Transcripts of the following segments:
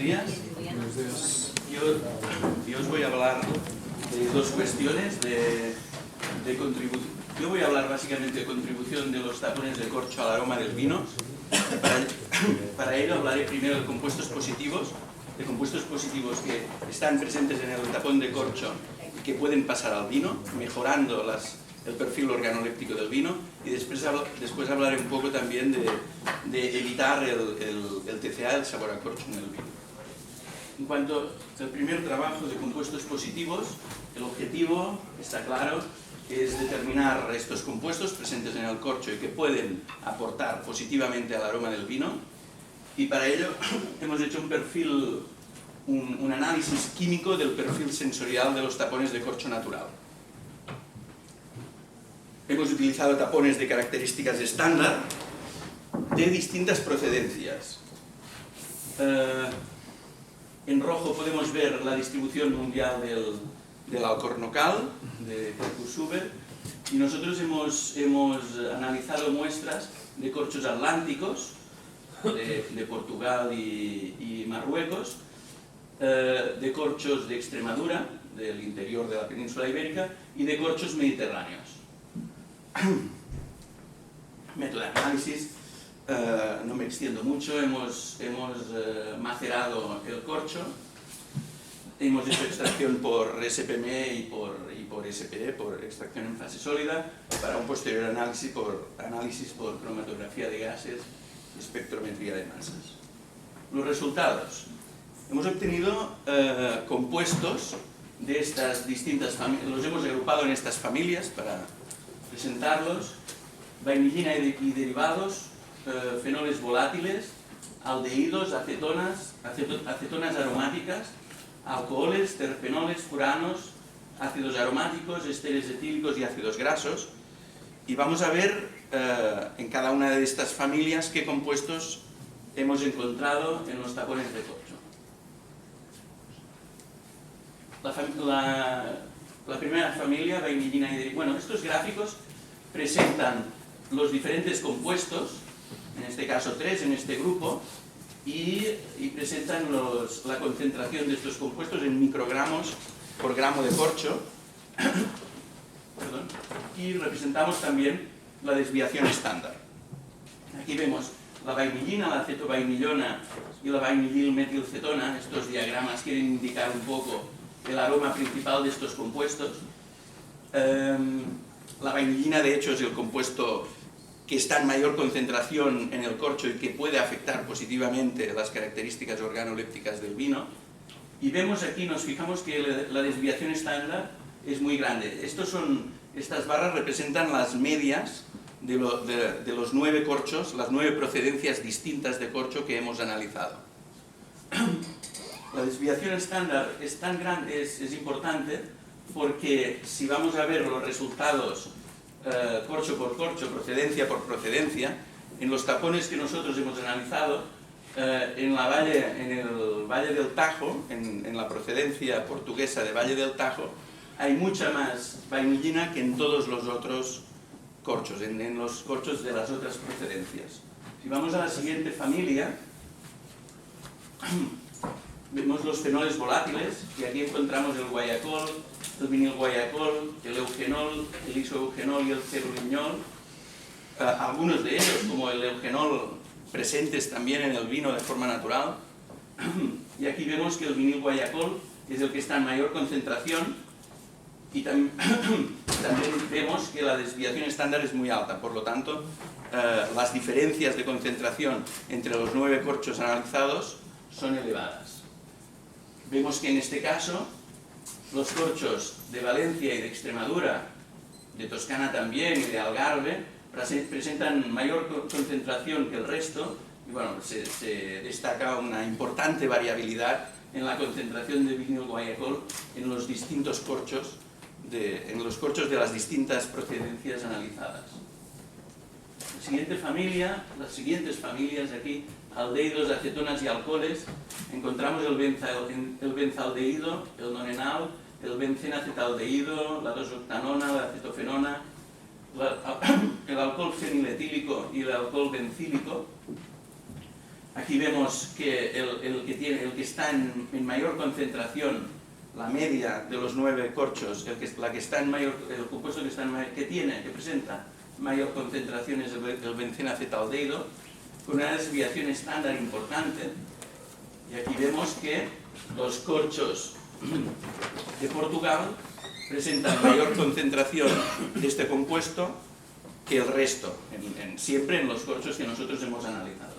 días. Yo os voy a hablar de dos cuestiones de contribución. Yo voy a hablar básicamente de contribución de los tapones de corcho al aroma del vino. Para ello hablaré primero de compuestos positivos que están presentes en el tapón de corcho y que pueden pasar al vino, mejorando el perfil organoléptico del vino, y después hablaré un poco también de evitar el TCA, el sabor a corcho en el vino. En cuanto al primer trabajo de compuestos positivos, el objetivo, está claro, es determinar estos compuestos presentes en el corcho y que pueden aportar positivamente al aroma del vino, y para ello hemos hecho un análisis químico del perfil sensorial de los tapones de corcho natural. Hemos utilizado tapones de características estándar de distintas procedencias. En rojo podemos ver la distribución mundial del alcornocal, de Huber, y nosotros hemos analizado muestras de corchos atlánticos, de Portugal y Marruecos, de corchos de Extremadura, del interior de la península ibérica, y de corchos mediterráneos. Método de análisis, no me extiendo mucho, hemos macerado el corcho, hemos hecho extracción por SPME y por SPE, por extracción en fase sólida, para un posterior análisis por cromatografía de gases y espectrometría de masas. Los resultados. Hemos obtenido compuestos de estas distintas familias, los hemos agrupado en estas familias para presentarlos: vainillina y derivados, fenoles volátiles, aldehídos, acetonas aromáticas, alcoholes, terpenoles, furanos, ácidos aromáticos, esteres etílicos y ácidos grasos. Y vamos a ver en cada una de estas familias qué compuestos hemos encontrado en los tapones de corcho. La primera familia, vainillina y derivados. Bueno, estos gráficos presentan los diferentes compuestos, en este caso 3 en este grupo, y presentan la concentración de estos compuestos en microgramos por gramo de corcho. Perdón. Y representamos también la desviación estándar. Aquí vemos la vainillina, la acetovainillona y la vainililmetilcetona. Estos diagramas quieren indicar un poco el aroma principal de estos compuestos. La vainillina, de hecho, es el compuesto que está en mayor concentración en el corcho y que puede afectar positivamente las características organolépticas del vino. Y vemos aquí, nos fijamos que la desviación estándar es muy grande. Estas barras representan las medias de los 9 corchos, las 9 procedencias distintas de corcho que hemos analizado. La desviación estándar es tan grande, es importante, porque si vamos a ver los resultados corcho por corcho, procedencia por procedencia, en los tapones que nosotros hemos analizado, en el Valle del Tajo, en la procedencia portuguesa de Valle del Tajo, hay mucha más vainillina que en todos los otros corchos, en los corchos de las otras procedencias. Si vamos a la siguiente familia, vemos los fenoles volátiles, y aquí encontramos el guayacol, el vinilguayacol, el eugenol, el isoeugenol y el ceruleñol. Algunos de ellos, como el eugenol, presentes también en el vino de forma natural. Y aquí vemos que el vinilguayacol es el que está en mayor concentración, y también vemos que la desviación estándar es muy alta. Por lo tanto, las diferencias de concentración entre los 9 corchos analizados son elevadas. Vemos que en este caso los corchos de Valencia y de Extremadura, de Toscana también y de Algarve, presentan mayor concentración que el resto, y bueno, se destaca una importante variabilidad en la concentración de vinilguayacol en los distintos corchos, en los corchos de las distintas procedencias analizadas. Las siguientes familias aquí, aldehídos, acetonas y alcoholes, encontramos el benzaldehído, el nonenal, el benzenacetaldehído, la 2-octanona, la acetofenona, el alcohol feniletílico y el alcohol bencílico. Aquí Aquí vemos que el que está en mayor concentración, la media de los 9 corchos, el compuesto que presenta mayor concentración es el bencenacetaldehído, con una desviación estándar importante. Y aquí vemos que los corchos de Portugal presentan mayor concentración de este compuesto que el resto, siempre en los corchos que nosotros hemos analizado.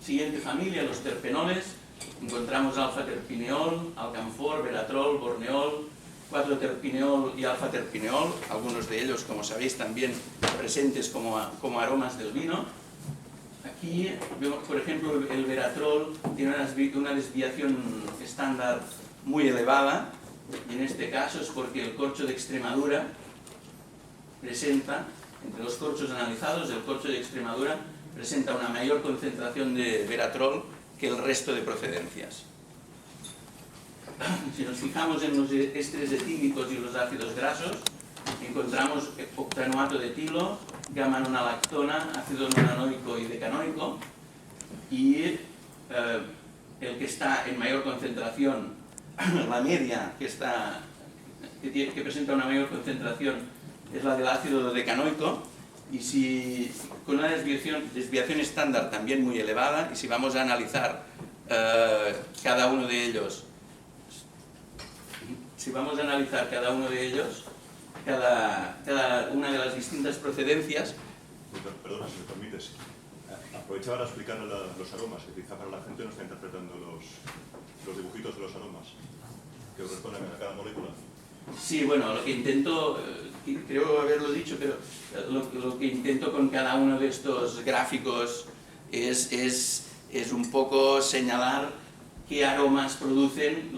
Siguiente familia, los terpenoles. Encontramos alfa-terpineol, alcanfor, veratrol, borneol, 4-terpineol y alfa-terpineol, algunos de ellos, como sabéis, también presentes como aromas del vino. Aquí vemos, por ejemplo, el veratrol tiene una desviación estándar muy elevada, y en este caso es porque el corcho de Extremadura presenta, entre los corchos analizados, el corcho de Extremadura presenta una mayor concentración de veratrol que el resto de procedencias. Si nos fijamos en los ésteres etílicos y los ácidos grasos, encontramos octanoato de etilo, gamma-nonalactona, ácido nonanoico y decanoico, y el que está en mayor concentración, la media que presenta una mayor concentración es la del ácido decanoico, y con una desviación estándar también muy elevada, y si vamos a analizar cada uno de ellos, cada una de las distintas procedencias. Perdona, si me permites, aprovecha para explicar los aromas, que quizá para la gente no está interpretando los dibujitos de los aromas que corresponden a cada molécula. Sí, bueno, lo que intento, creo haberlo dicho, pero lo que intento con cada uno de estos gráficos es un poco señalar qué aromas producen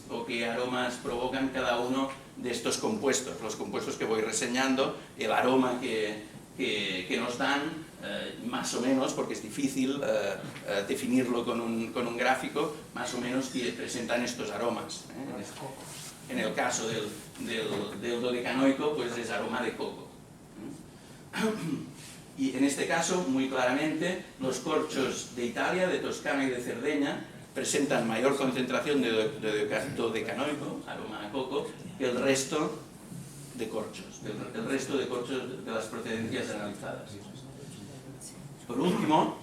o qué aromas provocan cada uno de estos compuestos. Los compuestos que voy reseñando, el aroma que nos dan, más o menos, porque es difícil definirlo con un gráfico, más o menos presentan estos aromas. En el caso del dodecanoico, pues es aroma de coco. Y en este caso, muy claramente, los corchos de Italia, de Toscana y de Cerdeña presentan mayor concentración de dodecanoico, aroma a coco, que el resto de corchos, de las procedencias analizadas. Por último,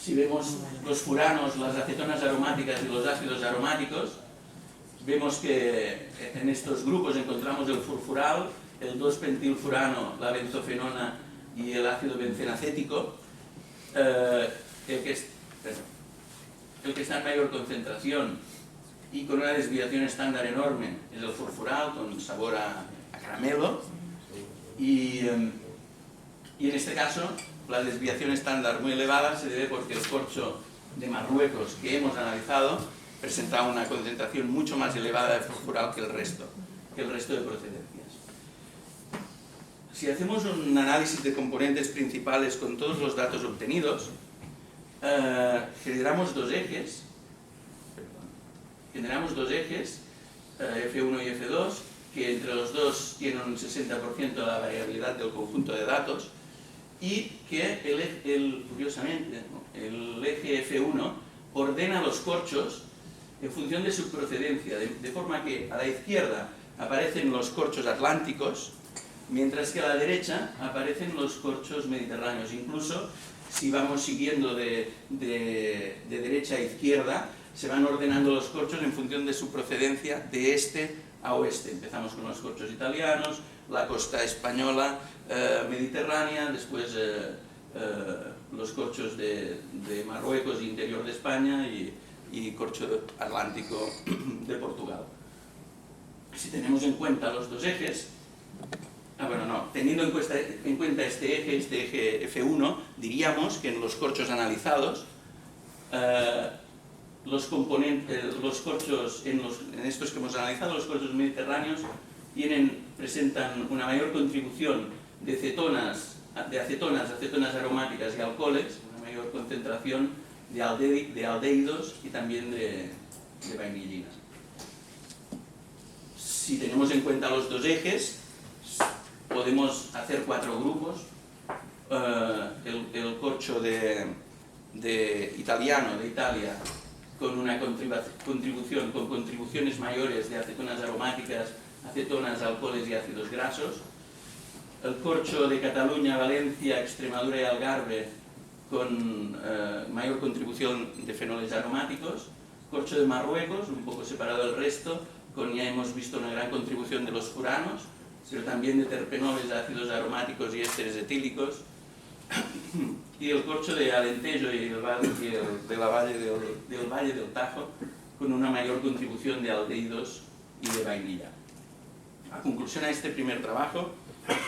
si vemos los furanos, las acetonas aromáticas y los ácidos aromáticos, vemos que en estos grupos encontramos el furfural, el 2-pentilfurano, la benzofenona y el ácido bencenacético. El que está en mayor concentración y con una desviación estándar enorme es el furfural, con sabor a caramelo, y en este caso la desviación estándar muy elevada se debe porque el corcho de Marruecos que hemos analizado presentaba una concentración mucho más elevada de furfural que el resto de procedencias. Si hacemos un análisis de componentes principales con todos los datos obtenidos, generamos dos ejes, F1 y F2, que entre los dos tienen un 60% de la variabilidad del conjunto de datos, y que curiosamente, el eje F1 ordena los corchos en función de su procedencia, de forma que a la izquierda aparecen los corchos atlánticos, mientras que a la derecha aparecen los corchos mediterráneos. Incluso si vamos siguiendo de derecha a izquierda, se van ordenando los corchos en función de su procedencia de este a oeste. Empezamos con los corchos italianos, la costa española, mediterránea, después los corchos de Marruecos, interior de España, y corcho atlántico de Portugal. Si tenemos en cuenta los dos ejes, teniendo en cuenta este eje F1, diríamos que en los corchos analizados, los corchos, en estos que hemos analizado, los corchos mediterráneos presentan una mayor contribución de acetonas, aromáticas y alcoholes, una mayor concentración de aldehídos y también de vainillinas. Si tenemos en cuenta los dos ejes, podemos hacer 4 grupos corcho italiano, de Italia, con una contribuciones mayores de acetonas aromáticas, acetonas, alcoholes y ácidos grasos. El corcho de Cataluña, Valencia, Extremadura y Algarve, con mayor contribución de fenoles aromáticos. Corcho de Marruecos, un poco separado del resto, con ya hemos visto una gran contribución de los furanos, pero también de terpenoles, ácidos aromáticos y ésteres etílicos. Y el corcho de Alentejo y del Valle del Tajo, con una mayor contribución de aldehídos y de vainilla. La conclusión a este primer trabajo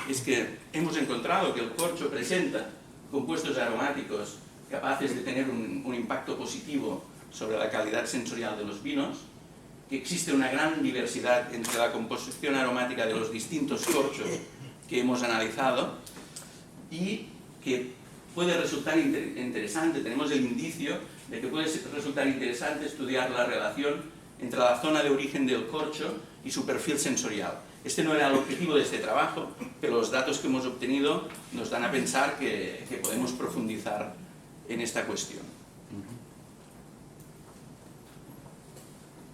es que hemos encontrado que el corcho presenta compuestos aromáticos capaces de tener un impacto positivo sobre la calidad sensorial de los vinos, que existe una gran diversidad entre la composición aromática de los distintos corchos que hemos analizado y que puede resultar interesante, tenemos el indicio de que puede resultar interesante estudiar la relación entre la zona de origen del corcho y su perfil sensorial. Este no era el objetivo de este trabajo, pero los datos que hemos obtenido nos dan a pensar que podemos profundizar en esta cuestión.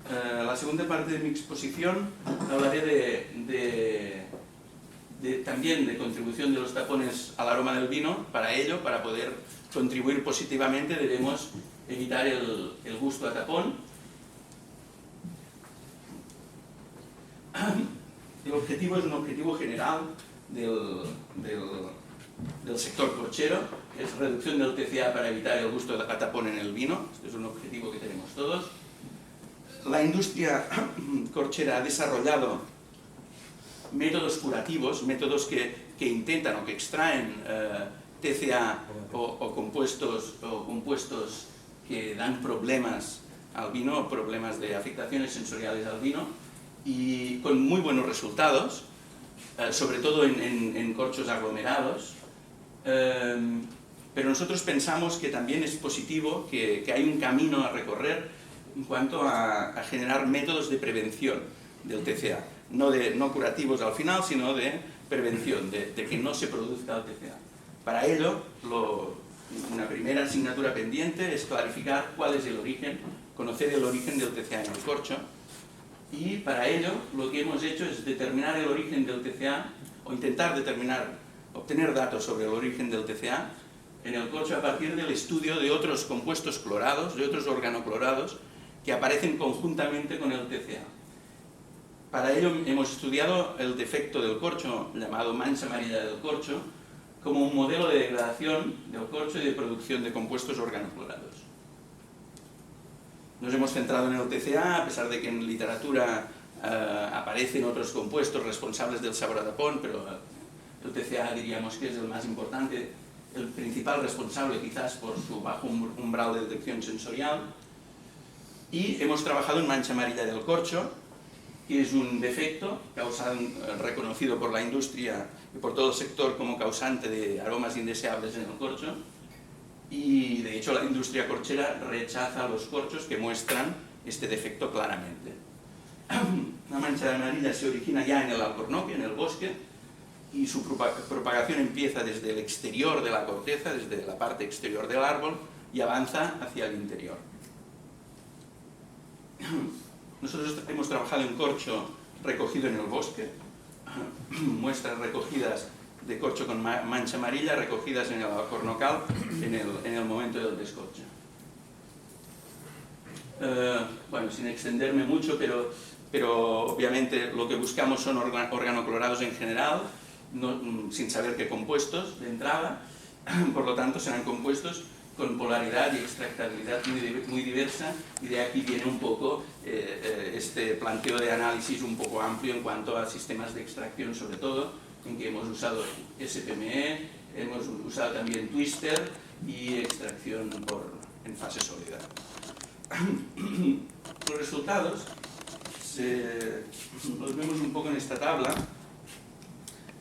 La segunda parte de mi exposición hablaré también de contribución de los tapones al aroma del vino. Para ello, para poder contribuir positivamente, debemos evitar el gusto a tapón. El objetivo es un objetivo general del sector corchero, que es reducción del TCA para evitar el gusto a tapón en el vino. Este es un objetivo que tenemos todos. La industria corchera ha desarrollado métodos curativos, métodos que intentan o que extraen TCA o compuestos que dan problemas al vino, problemas de afectaciones sensoriales al vino, y con muy buenos resultados, sobre todo en corchos aglomerados. Pero nosotros pensamos que también es positivo, que hay un camino a recorrer en cuanto a generar métodos de prevención del TCA, no curativos al final, sino de prevención, de que no se produzca el TCA. Para ello, una primera asignatura pendiente es clarificar cuál es el origen, conocer el origen del TCA en el corcho, y para ello lo que hemos hecho es determinar el origen del TCA, o intentar obtener datos sobre el origen del TCA en el corcho a partir del estudio de otros compuestos clorados, de otros organoclorados, que aparecen conjuntamente con el TCA. Para ello hemos estudiado el defecto del corcho, llamado mancha amarilla del corcho, como un modelo de degradación del corcho y de producción de compuestos organoclorados. Nos hemos centrado en el TCA, a pesar de que en literatura aparecen otros compuestos responsables del sabor a tapón, pero el TCA diríamos que es el más importante, el principal responsable quizás por su bajo umbral de detección sensorial. Y hemos trabajado en mancha amarilla del corcho, que es un defecto reconocido por la industria y por todo el sector como causante de aromas indeseables en el corcho, y de hecho la industria corchera rechaza los corchos que muestran este defecto claramente. La mancha amarilla se origina ya en el alcornoque, en el bosque, y su propagación empieza desde el exterior de la corteza, desde la parte exterior del árbol, y avanza hacia el interior. Nosotros hemos trabajado en corcho recogido en el bosque, muestras recogidas de corcho con mancha amarilla, recogidas en el alcornocal en el momento del descorcho. Bueno, sin extenderme mucho, pero obviamente lo que buscamos son organoclorados en general, sin saber qué compuestos de entrada, por lo tanto serán compuestos con polaridad y extractabilidad muy diversa, y de aquí viene un poco este planteo de análisis un poco amplio en cuanto a sistemas de extracción, sobre todo, en que hemos usado SPME, hemos usado también twister y extracción en fase sólida. Los resultados los vemos un poco en esta tabla.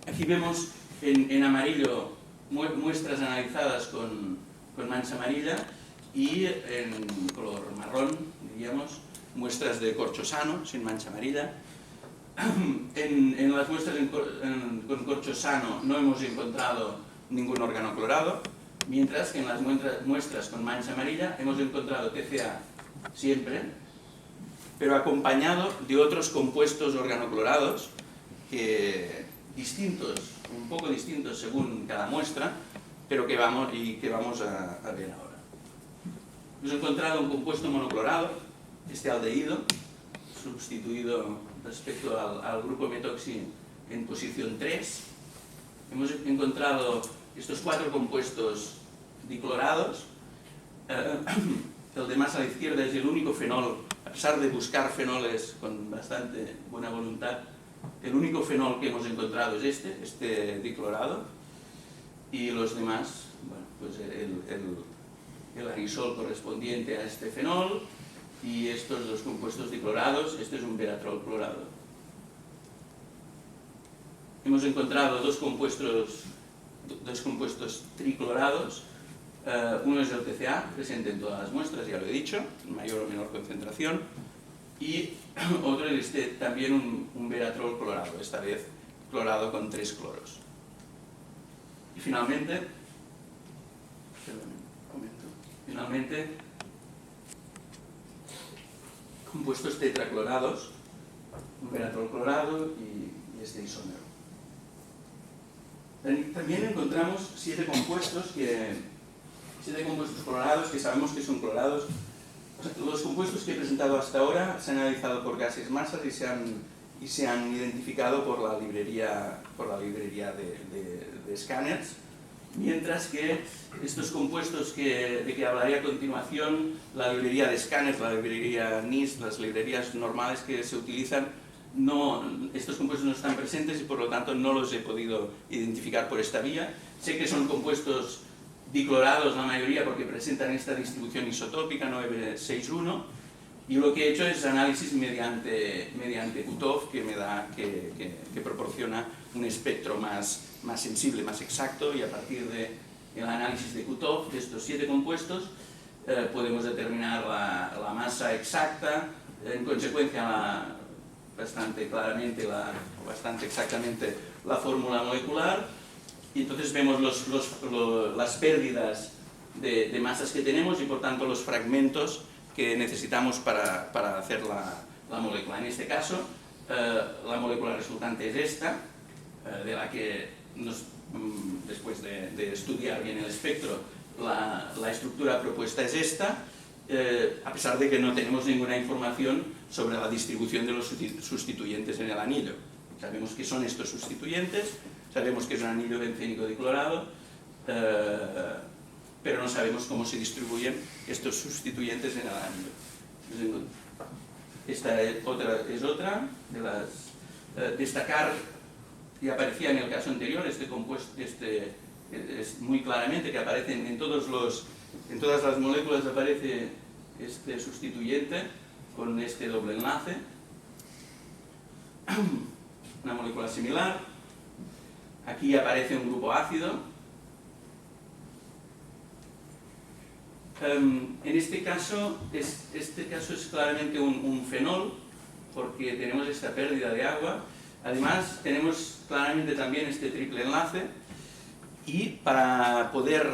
Aquí vemos en amarillo muestras analizadas con mancha amarilla, y en color marrón, diríamos, muestras de corcho sano, sin mancha amarilla. En las muestras con corcho sano no hemos encontrado ningún organoclorado, mientras que en las muestras con mancha amarilla hemos encontrado TCA siempre, pero acompañado de otros compuestos organoclorados distintos, un poco distintos según cada muestra, pero que vamos a ver ahora. Hemos encontrado un compuesto monoclorado, este aldehído, sustituido respecto al grupo metoxi en posición 3. Hemos encontrado estos 4 compuestos diclorados. El de más a la izquierda es el único fenol, a pesar de buscar fenoles con bastante buena voluntad, el único fenol que hemos encontrado es este diclorado, y los demás, bueno, pues el anisol correspondiente a este fenol y estos 2 compuestos diclorados. Este es un veratrol clorado. Hemos encontrado dos compuestos triclorados. Uno es el TCA, presente en todas las muestras, ya lo he dicho, en mayor o menor concentración, y otro es también un veratrol clorado, esta vez clorado con 3 cloros. Y finalmente, compuestos tetraclorados, un veratrol clorado y este isómero. También encontramos 7 compuestos clorados que sabemos que son clorados. Los compuestos que he presentado hasta ahora se han analizado por gases masas y se han identificado por la librería de escáneres, mientras que estos compuestos de que hablaré a continuación, la librería de escáneres, la librería NIST, las librerías normales que se utilizan, estos compuestos no están presentes y por lo tanto no los he podido identificar por esta vía. Sé que son compuestos diclorados la mayoría porque presentan esta distribución isotópica 961, y lo que he hecho es análisis mediante Kutov, que proporciona un espectro más sensible, más exacto, y a partir del análisis de Kutov de estos 7 compuestos podemos determinar la masa exacta, en consecuencia bastante exactamente la fórmula molecular, y entonces vemos las pérdidas de masas que tenemos y por tanto los fragmentos que necesitamos para hacer la molécula. En este caso, la molécula resultante es esta, de la que después de estudiar bien el espectro, la estructura propuesta es esta, a pesar de que no tenemos ninguna información sobre la distribución de los sustituyentes en el anillo. Sabemos que son estos sustituyentes, sabemos que es un anillo bencénico diclorado, pero no sabemos cómo se distribuyen estos sustituyentes en el anillo. Esta es otra de destacar, y aparecía en el caso anterior, este compuesto, es muy claramente que aparecen en todas las moléculas, aparece este sustituyente con este doble enlace. Una molécula similar. Aquí aparece un grupo ácido. En este caso es claramente un fenol, porque tenemos esta pérdida de agua. Además, tenemos claramente también este triple enlace, y para poder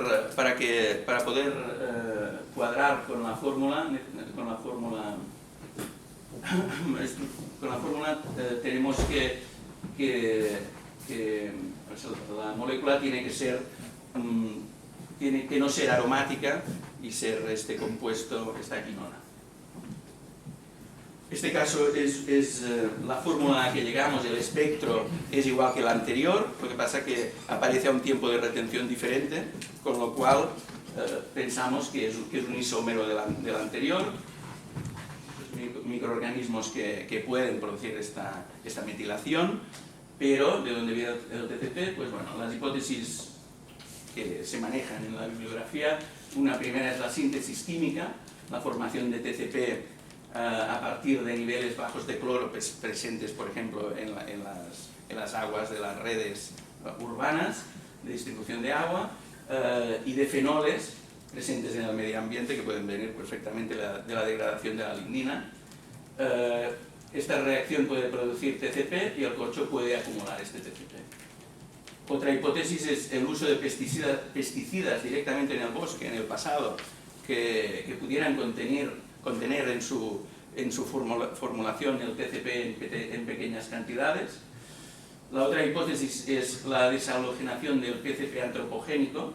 cuadrar con la fórmula tenemos que la molécula tiene que no ser aromática y ser este compuesto, esta quinona. Este caso es la fórmula a la que llegamos, el espectro es igual que el anterior, lo que pasa que aparece a un tiempo de retención diferente, con lo cual pensamos que es un isómero del anterior. Microorganismos que pueden producir esta metilación, pero de donde viene el TCP, pues bueno, las hipótesis que se manejan en la bibliografía, una primera es la síntesis química, la formación de TCP a partir de niveles bajos de cloro presentes, por ejemplo, en las aguas de las redes urbanas de distribución de agua, y de fenoles presentes en el medio ambiente que pueden venir perfectamente de la degradación de la lignina. Esta reacción puede producir TCP y el corcho puede acumular este TCP. Otra hipótesis es el uso de pesticidas directamente en el bosque en el pasado que pudieran contener en su formulación el PCP en pequeñas cantidades. La otra hipótesis es la deshalogenación del PCP antropogénico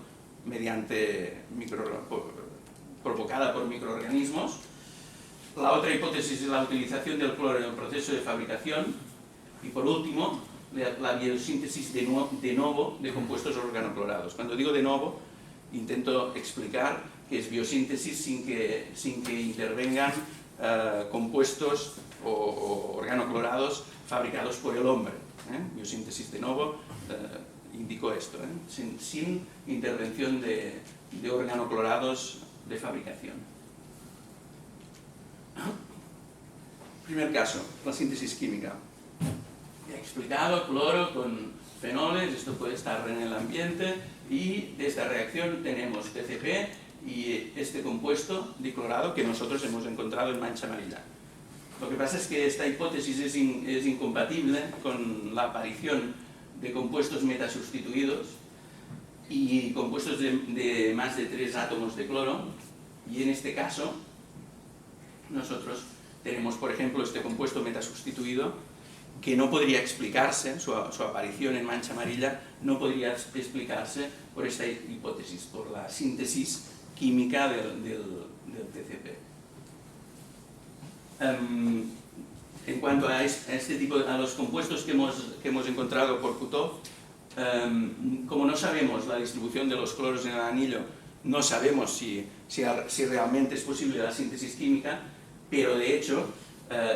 provocada por microorganismos. La otra hipótesis es la utilización del cloro en el proceso de fabricación. Y por último, la biosíntesis de novo de compuestos organoclorados. Cuando digo de novo, intento explicar que es biosíntesis sin que intervengan compuestos o organoclorados fabricados por el hombre. Biosíntesis de novo indicó esto, sin intervención de organoclorados de fabricación. Primer caso, la síntesis química. Ya he explicado, cloro con fenoles, esto puede estar en el ambiente y de esta reacción tenemos PCP y este compuesto diclorado que nosotros hemos encontrado en mancha amarilla. Lo que pasa es que esta hipótesis es incompatible con la aparición de compuestos metasustituidos y compuestos de más de 3 átomos de cloro, y en este caso nosotros tenemos, por ejemplo, este compuesto metasustituido que no podría explicarse, su aparición en mancha amarilla no podría explicarse por esta hipótesis, por la síntesis química del TCP. En cuanto a este tipo, a los compuestos que hemos encontrado por Kutov, como no sabemos la distribución de los cloros en el anillo, no sabemos si realmente es posible la síntesis química, pero de hecho,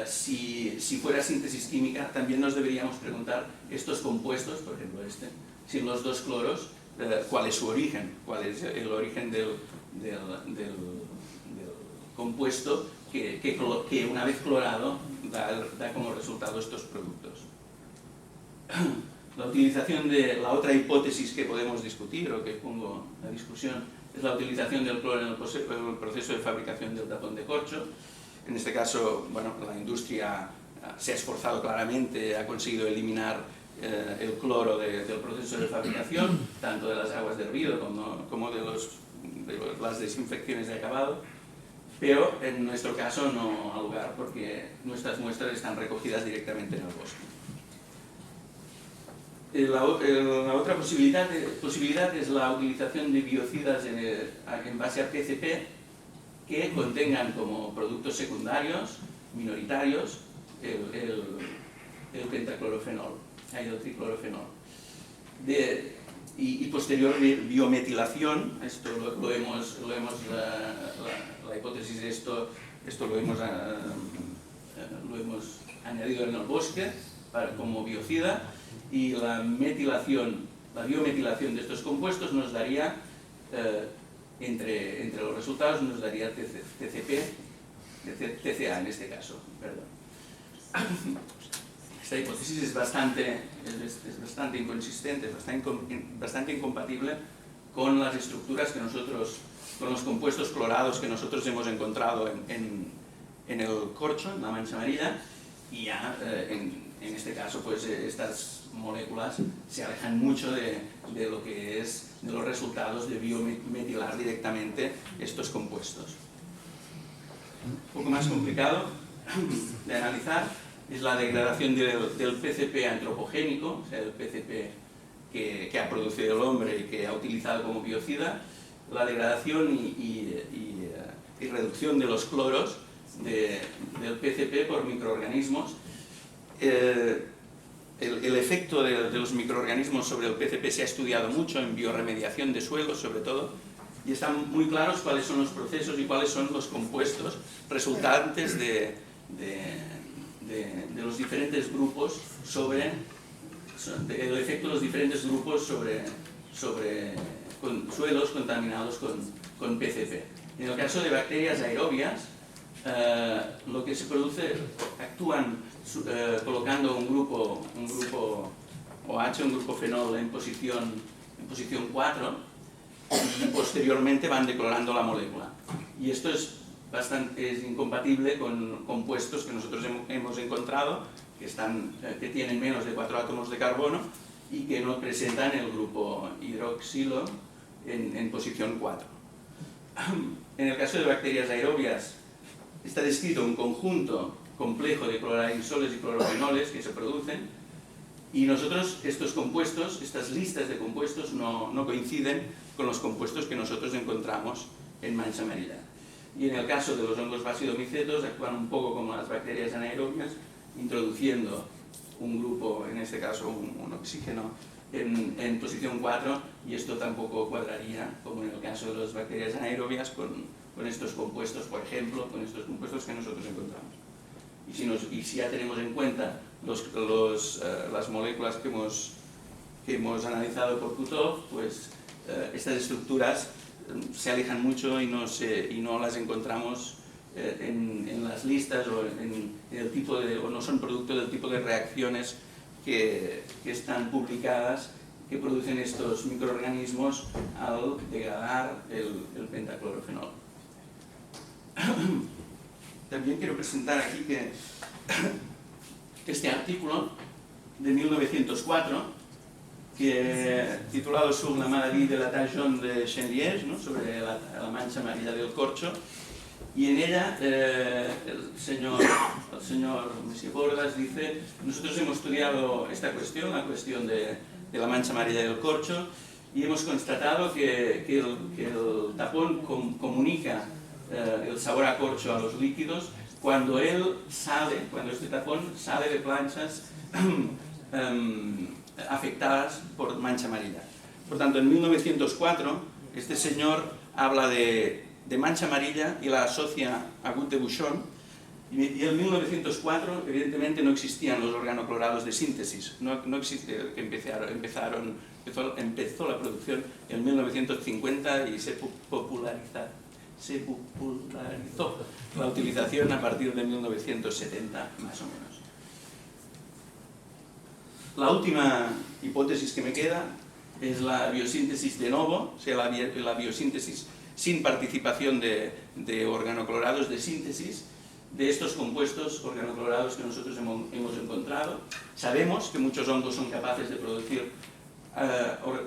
si fuera síntesis química, también nos deberíamos preguntar estos compuestos, por ejemplo si los dos cloros, cuál es su origen, cuál es el origen del compuesto que una vez clorado da como resultado estos productos. La utilización de la otra hipótesis que podemos discutir, o que pongo a discusión, es la utilización del cloro en el proceso de fabricación del tapón de corcho. En este caso, bueno, la industria se ha esforzado claramente, ha conseguido eliminar el cloro del proceso de fabricación, tanto de las aguas de hervido como de las desinfecciones de acabado, pero en nuestro caso no ha lugar porque nuestras muestras están recogidas directamente en el bosque. La otra posibilidad es la utilización de biocidas en base a PCP que contengan como productos secundarios, minoritarios, el pentaclorofenol, el triclorofenol. Y posterior biometilación, esto lo hemos la hipótesis de esto lo hemos añadido en el bosque como biocida, y la biometilación de estos compuestos nos daría, entre los resultados, nos daría TCA en este caso, perdón. Esta hipótesis es bastante inconsistente, bastante incompatible con las estructuras con los compuestos clorados que nosotros hemos encontrado en el corcho, en la mancha amarilla, y ya en este caso pues estas moléculas se alejan mucho de lo que es de los resultados de biometilar directamente estos compuestos. Un poco más complicado de analizar es la degradación del PCP antropogénico, o sea, el PCP que ha producido el hombre y que ha utilizado como biocida, la degradación y reducción de los cloros del PCP por microorganismos. El efecto de los microorganismos sobre el PCP se ha estudiado mucho en bioremediación de suelos, sobre todo, y están muy claros cuáles son los procesos y cuáles son los compuestos resultantes de los diferentes grupos el efecto de los diferentes grupos sobre suelos contaminados con PCP. En el caso de bacterias aerobias, lo que se produce, actúan colocando un grupo OH, un grupo fenol en posición 4, y posteriormente van declorando la molécula. Y esto es incompatible con compuestos que nosotros hemos encontrado que tienen menos de 4 átomos de carbono y que no presentan el grupo hidroxilo en posición 4. En el caso de bacterias aerobias está descrito un conjunto complejo de cloranisoles y clorofenoles que se producen, y nosotros estos compuestos, estas listas de compuestos no coinciden con los compuestos que nosotros encontramos en mancha amarilla. Y en el caso de los hongos basidomicetos actúan un poco como las bacterias anaerobias, introduciendo un grupo, en este caso un oxígeno, en posición 4, y esto tampoco cuadraría, como en el caso de las bacterias anaerobias, con estos compuestos, por ejemplo, con estos compuestos que nosotros encontramos. Y si ya tenemos en cuenta las moléculas que hemos analizado por Kutov, pues estas estructuras se alejan mucho y no las encontramos en las listas o o no son producto del tipo de reacciones que están publicadas, que producen estos microorganismos al degradar el pentaclorofenol. También quiero presentar aquí que este artículo de 1904, titulado Sur la maladie de la tache de Chenlier, ¿no?, sobre la mancha amarilla del corcho, y en ella el señor Monsieur Bordas dice: nosotros hemos estudiado esta cuestión, la cuestión de la mancha amarilla del corcho, y hemos constatado que el tapón comunica el sabor a corcho a los líquidos cuando este tapón sale de planchas afectadas por mancha amarilla. Por tanto, en 1904 este señor habla de mancha amarilla y la asocia a goutte de bouchon, y en 1904 evidentemente no existían los organoclorados de síntesis, no existe, que empezó la producción en 1950 y se popularizó la utilización a partir de 1970 más o menos. La última hipótesis que me queda es la biosíntesis de novo, o sea, la biosíntesis sin participación de organoclorados de síntesis de estos compuestos organoclorados que nosotros hemos encontrado. Sabemos que muchos hongos son capaces de producir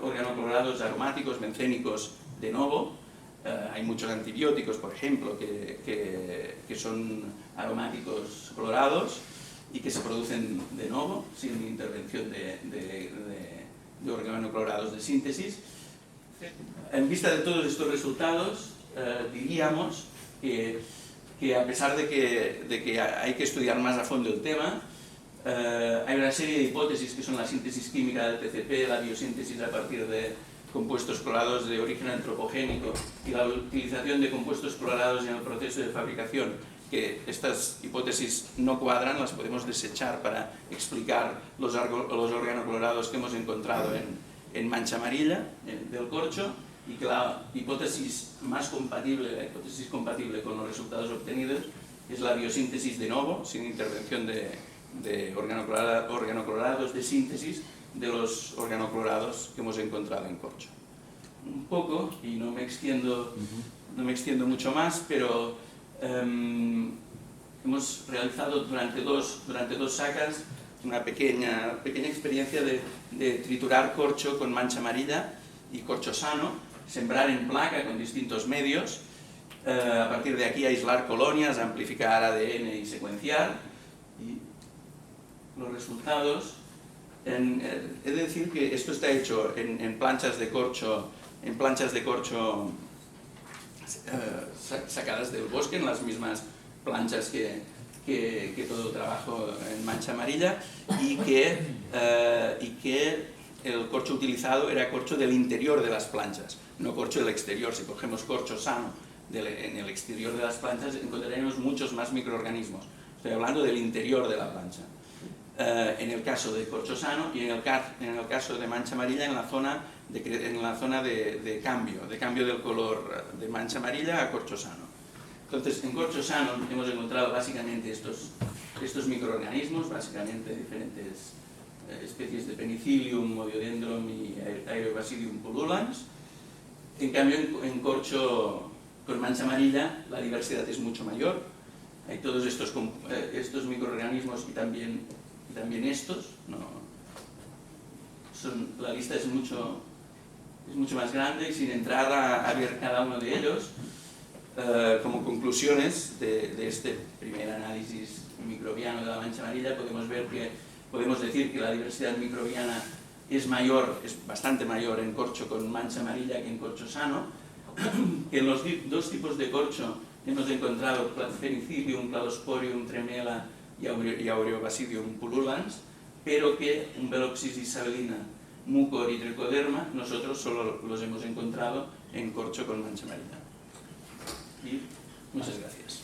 organoclorados aromáticos, bencénicos de novo. Hay muchos antibióticos, por ejemplo, que son aromáticos clorados y que se producen de novo, sin intervención de organoclorados de síntesis. En vista de todos estos resultados, diríamos que a pesar de que hay que estudiar más a fondo el tema, hay una serie de hipótesis que son la síntesis química del TCP, la biosíntesis a partir de compuestos clorados de origen antropogénico y la utilización de compuestos clorados en el proceso de fabricación, que estas hipótesis no cuadran, las podemos desechar para explicar los organoclorados que hemos encontrado en mancha amarilla del corcho, y que la hipótesis más compatible, la hipótesis compatible con los resultados obtenidos, es la biosíntesis de novo, sin intervención de organoclorados de síntesis de los organoclorados que hemos encontrado en corcho. Un poco, y no me extiendo mucho más, pero hemos realizado durante dos sacas una pequeña experiencia de triturar corcho con mancha amarilla y corcho sano, sembrar en placa con distintos medios, a partir de aquí aislar colonias, amplificar ADN y secuenciar, y los resultados. He de decir que esto está hecho en planchas de corcho sacadas del bosque, en las mismas planchas que todo trabajo en mancha amarilla, y que el corcho utilizado era corcho del interior de las planchas, no corcho del exterior. Si cogemos corcho sano en el exterior de las planchas, encontraremos muchos más microorganismos. Estoy hablando del interior de la plancha. En el caso de corcho sano, y en el caso de mancha amarilla en la zona de cambio del color de mancha amarilla a corcho sano. Entonces, en corcho sano hemos encontrado básicamente estos microorganismos, básicamente diferentes especies de Penicillium, Mobiodendron y Aerobasidium pullulans. En cambio, en corcho con mancha amarilla la diversidad es mucho mayor. Hay todos estos microorganismos y también estos, la lista es mucho más grande y sin entrar a ver cada uno de ellos, como conclusiones de este primer análisis microbiano de la mancha amarilla, podemos decir que la diversidad microbiana es bastante mayor en corcho con mancha amarilla que en corcho sano, que en los dos tipos de corcho hemos encontrado Cladfericidium, Cladosporium, Tremella y Aureobasidium pullulans, pero que un Veloxis isabelina, Mucor y Trichoderma nosotros solo los hemos encontrado en corcho con mancha amarilla. Y muchas gracias.